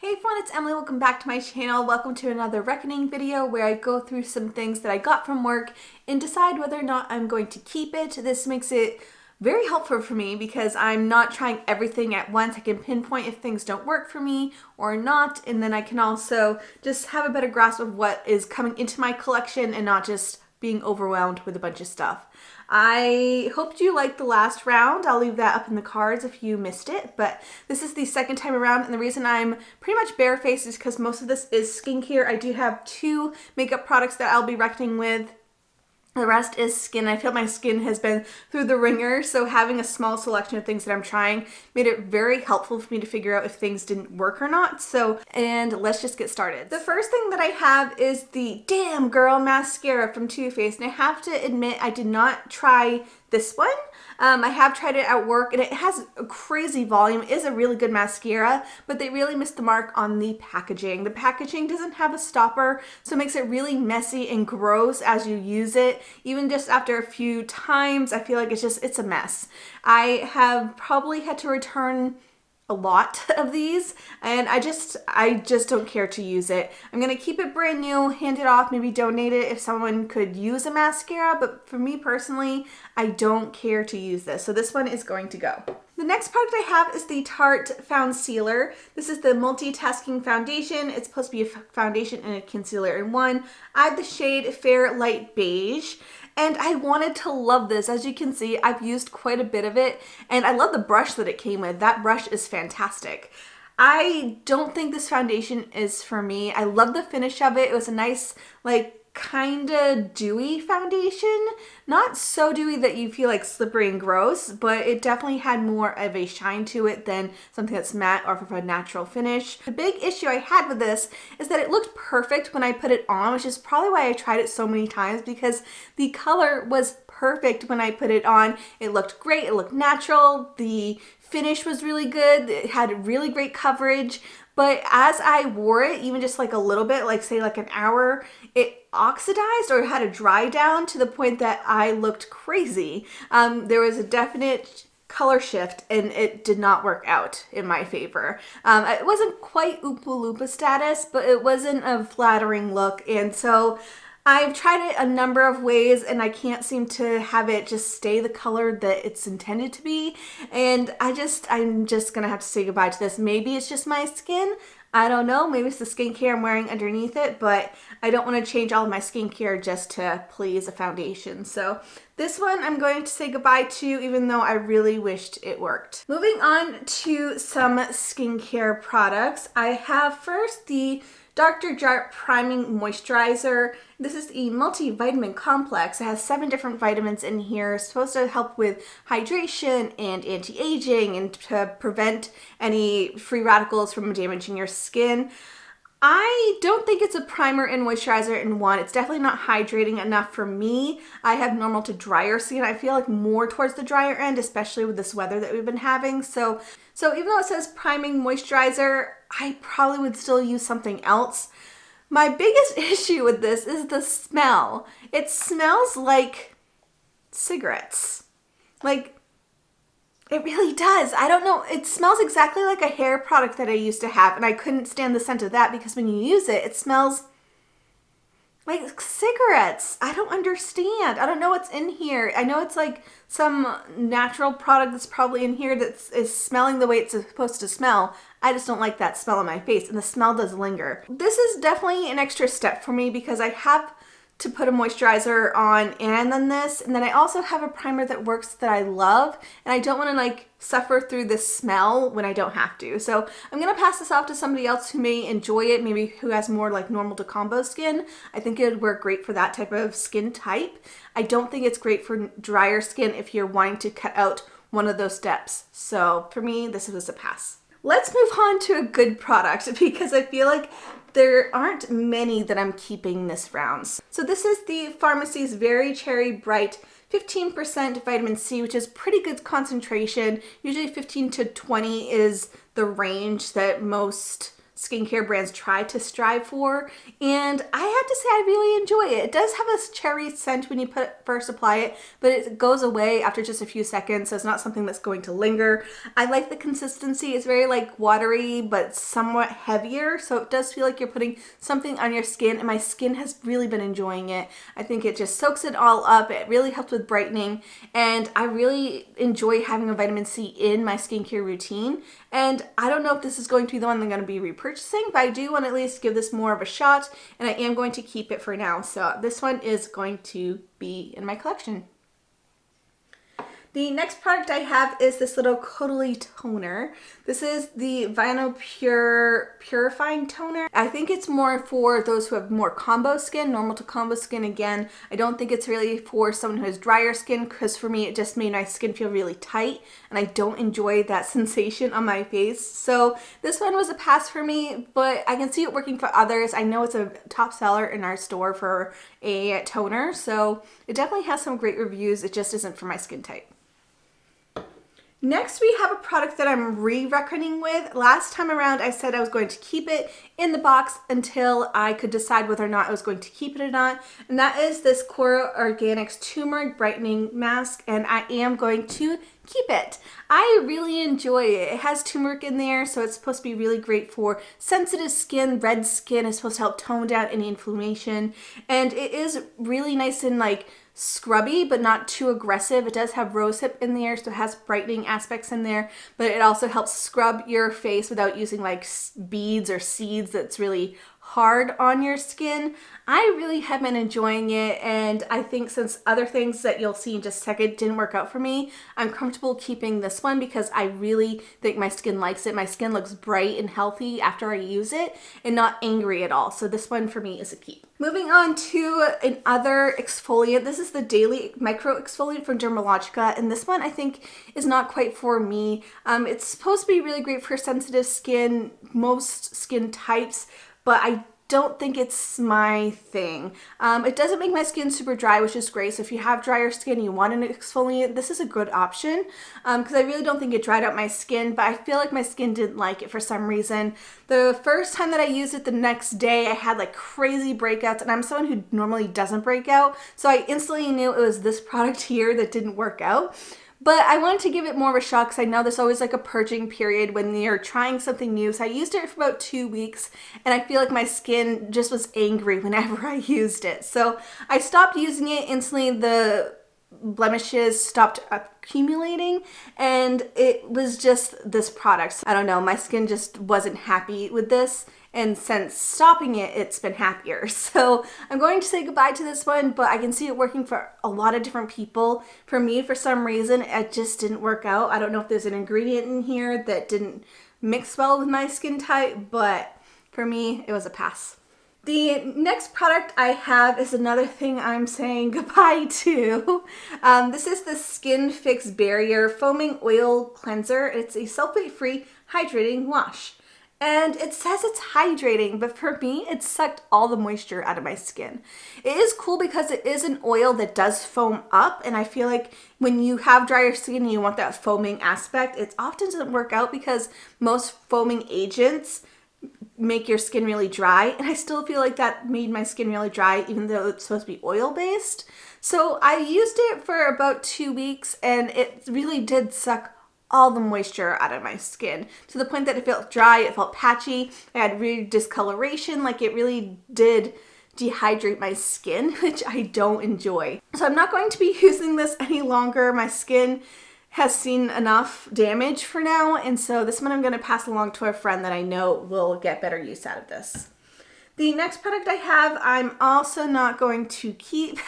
Hey everyone, it's Emily. Welcome back to my channel. Welcome to another reckoning video where I go through some things that I got from work and decide whether or not I'm going to keep it. This makes it very helpful for me because I'm not trying everything at once. I can pinpoint if things don't work for me or not, and then I can also just have a better grasp of what is coming into my collection and not just being overwhelmed with a bunch of stuff. I hoped you liked the last round. I'll leave that up in the cards if you missed it, but this is the second time around, and the reason I'm pretty much barefaced is because most of this is skincare. I do have 2 makeup products that I'll be reckoning with. The rest is skin. I feel my skin has been through the ringer, so having a small selection of things that I'm trying made it very helpful for me to figure out if things didn't work or not. And let's just get started. The first thing that I have is the Damn Girl mascara from Too Faced, and I have to admit I did not try this one. I have tried it at work and it has a crazy volume. It is a really good mascara, but they really missed the mark on the packaging. The packaging doesn't have a stopper, so it makes it really messy and gross as you use it. Even just after a few times, I feel like it's a mess. I have probably had to return a lot of these, and I just don't care to use it. I'm gonna keep it brand new, hand it off, maybe donate it if someone could use a mascara, but for me personally, I don't care to use this. So this one is going to go. The next product I have is the Tarte Foundsealer. This is the multitasking foundation. It's supposed to be a foundation and a concealer in one. I have the shade Fair Light Beige, and I wanted to love this. As you can see, I've used quite a bit of it, and I love the brush that it came with. That brush is fantastic. I don't think this foundation is for me. I love the finish of it. It was a nice, kind of dewy foundation. Not so dewy that you feel like slippery and gross, but it definitely had more of a shine to it than something that's matte or of a natural finish. The big issue I had with this is that it looked perfect when I put it on, which is probably why I tried it so many times, because the color was perfect when I put it on. It looked great, it looked natural, the finish was really good, it had really great coverage. But as I wore it, even just a little bit, say an hour, it oxidized or had a dry down to the point that I looked crazy. There was a definite color shift and it did not work out in my favor. It wasn't quite Oompa Loompa status, but it wasn't a flattering look, and so I've tried it a number of ways and I can't seem to have it just stay the color that it's intended to be, and I'm just gonna have to say goodbye to this. Maybe it's just my skin, I don't know, maybe it's the skincare I'm wearing underneath it, but I don't want to change all of my skincare just to please a foundation. So this one I'm going to say goodbye to, even though I really wished it worked. Moving on to some skincare products, I have first the Dr. Jart Priming Moisturizer. This is a multivitamin complex. It has 7 different vitamins in here. It's supposed to help with hydration and anti-aging and to prevent any free radicals from damaging your skin. I don't think it's a primer and moisturizer in one. It's definitely not hydrating enough for me. I have normal to drier skin. I feel like more towards the drier end, especially with this weather that we've been having. So even though it says priming moisturizer, I probably would still use something else. My biggest issue with this is the smell. It smells like cigarettes. It really does. I don't know. It smells exactly like a hair product that I used to have, and I couldn't stand the scent of that because when you use it, it smells like cigarettes. I don't understand. I don't know what's in here. I know it's some natural product that's probably in here that is smelling the way it's supposed to smell. I just don't like that smell on my face, and the smell does linger. This is definitely an extra step for me because I have to put a moisturizer on and then this, and then I also have a primer that works that I love, and I don't want to suffer through the smell when I don't have to. So I'm gonna pass this off to somebody else who may enjoy it, maybe who has more normal to combo skin. I think it would work great for that type of skin type. I don't think it's great for drier skin if you're wanting to cut out one of those steps. So for me, this was a pass. Let's move on to a good product because I feel like there aren't many that I'm keeping this round. So this is the Pharmacies Very Cherry Bright 15% vitamin C, which is pretty good concentration. Usually 15 to 20 is the range that most skincare brands try to strive for, and I have to say I really enjoy it. It does have a cherry scent when you first apply it, but it goes away after just a few seconds, so it's not something that's going to linger. I like the consistency. It's very like watery but somewhat heavier, so it does feel like you're putting something on your skin, and my skin has really been enjoying it. I think it just soaks it all up. It really helps with brightening, and I really enjoy having a vitamin C in my skincare routine. And I don't know if this is going to be the one I'm going to be repurchasing, but I do want to at least give this more of a shot, and I am going to keep it for now. So this one is going to be in my collection. The next product I have is this little cuddly toner. This is the Vinyl Pure Purifying Toner. I think it's more for those who have more combo skin, normal to combo skin. Again, I don't think it's really for someone who has drier skin, because for me it just made my skin feel really tight, and I don't enjoy that sensation on my face. So this one was a pass for me, but I can see it working for others. I know it's a top seller in our store for a toner, so it definitely has some great reviews. It just isn't for my skin type. Next, we have a product that I'm re-reckoning with. Last time around, I said I was going to keep it in the box until I could decide whether or not I was going to keep it or not. And that is this Cora Organics Turmeric Brightening Mask, and I am going to keep it. I really enjoy it. It has turmeric in there, so it's supposed to be really great for sensitive skin. Red skin is supposed to help tone down any inflammation, and it is really nice and like scrubby, but not too aggressive. It does have rosehip in there, so it has brightening aspects in there, but it also helps scrub your face without using like beads or seeds that's really hard on your skin. I really have been enjoying it, and I think since other things that you'll see in just a second didn't work out for me, I'm comfortable keeping this one because I really think my skin likes it. My skin looks bright and healthy after I use it and not angry at all. So this one for me is a keep. Moving on to another exfoliant. This is the Daily Micro Exfoliant from Dermalogica, and this one I think is not quite for me. It's supposed to be really great for sensitive skin, most skin types, but I don't think it's my thing. It doesn't make my skin super dry, which is great. So if you have drier skin and you want an exfoliant, this is a good option, because I really don't think it dried out my skin, but I feel like my skin didn't like it for some reason. The first time that I used it, the next day I had like crazy breakouts, and I'm someone who normally doesn't break out, so I instantly knew it was this product here that didn't work out. But I wanted to give it more of a shot because I know there's always like a purging period when you're trying something new. So I used it for about 2 weeks, and I feel like my skin just was angry whenever I used it. So I stopped using it instantly. The blemishes stopped accumulating, and it was just this product. I don't know, my skin just wasn't happy with this, and since stopping it, it's been happier. So I'm going to say goodbye to this one, but I can see it working for a lot of different people. For me, for some reason, it just didn't work out. I don't know if there's an ingredient in here that didn't mix well with my skin type, but for me, it was a pass. The next product I have is another thing I'm saying goodbye to. This is the Skin Fix Barrier Foaming Oil Cleanser. It's a sulfate-free hydrating wash. And it says it's hydrating, but for me, it sucked all the moisture out of my skin. It is cool because it is an oil that does foam up, and I feel like when you have drier skin and you want that foaming aspect, it often doesn't work out because most foaming agents make your skin really dry, and I still feel like that made my skin really dry even though it's supposed to be oil based. So I used it for about 2 weeks, and it really did suck all the moisture out of my skin to the point that it felt dry, it felt patchy, I had really discoloration, like it really did dehydrate my skin, which I don't enjoy. So I'm not going to be using this any longer. My skin has seen enough damage for now, and so this one I'm going to pass along to a friend that I know will get better use out of this. The next product I have, I'm also not going to keep.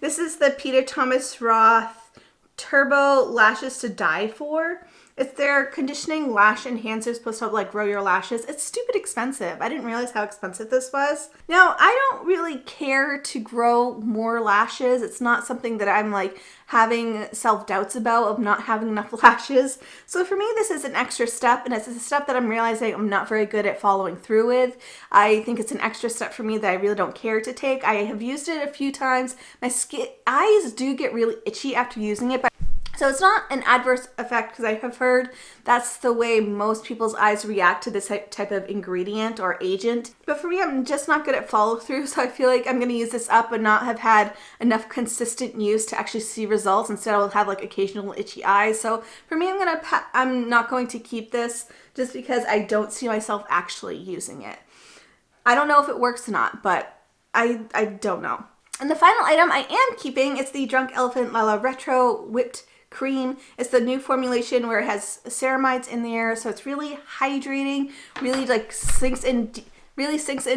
This is the Peter Thomas Roth Turbo Lashes to Die For. It's their conditioning lash enhancer, supposed to help like grow your lashes. It's stupid expensive. I didn't realize how expensive this was. Now, I don't really care to grow more lashes. It's not something that I'm like having self-doubts about of not having enough lashes. So for me, this is an extra step, and it's a step that I'm realizing I'm not very good at following through with. I think it's an extra step for me that I really don't care to take. I have used it a few times. My eyes do get really itchy after using it, but So it's not an adverse effect because I have heard that's the way most people's eyes react to this type of ingredient or agent. But for me, I'm just not good at follow through. So I feel like I'm going to use this up and not have had enough consistent use to actually see results. Instead, I'll have like occasional itchy eyes. So for me, I'm not going to keep this just because I don't see myself actually using it. I don't know if it works or not, but I don't know. And the final item I am keeping is the Drunk Elephant Lala Retro Whipped Cream. It's the new formulation where it has ceramides in there, so it's really hydrating, really like sinks in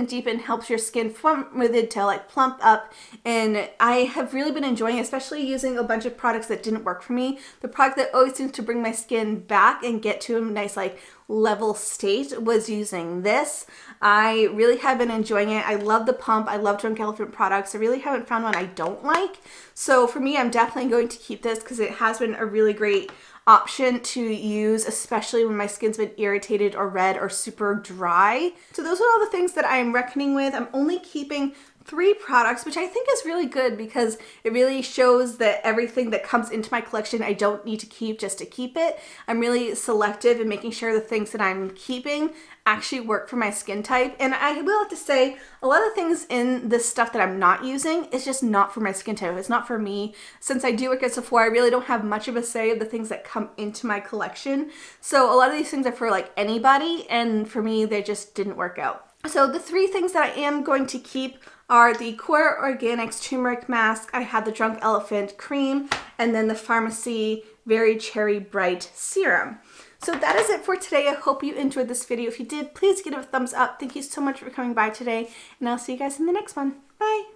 deep and helps your skin from within to like plump up. And I have really been enjoying it, especially using a bunch of products that didn't work for me. The product that always seems to bring my skin back and get to a nice like level state was using this. I really have been enjoying it. I love the pump. I love Drunk Elephant products. I really haven't found one I don't like. So for me, I'm definitely going to keep this because it has been a really great option to use, especially when my skin's been irritated or red or super dry. So those are all the things that I'm reckoning with. I'm only keeping 3 products, which I think is really good because it really shows that everything that comes into my collection I don't need to keep just to keep it. I'm really selective in making sure the things that I'm keeping actually work for my skin type. And I will have to say, a lot of things in this stuff that I'm not using is just not for my skin type. It's not for me. Since I do work at Sephora, I really don't have much of a say of the things that come into my collection. So a lot of these things are for like anybody, and for me, they just didn't work out. So the 3 things that I am going to keep are the Core Organics Turmeric Mask, I have the Drunk Elephant Cream, and then the Pharmacy Very Cherry Bright Serum. So that is it for today. I hope you enjoyed this video. If you did, please give it a thumbs up. Thank you so much for coming by today, and I'll see you guys in the next one. Bye!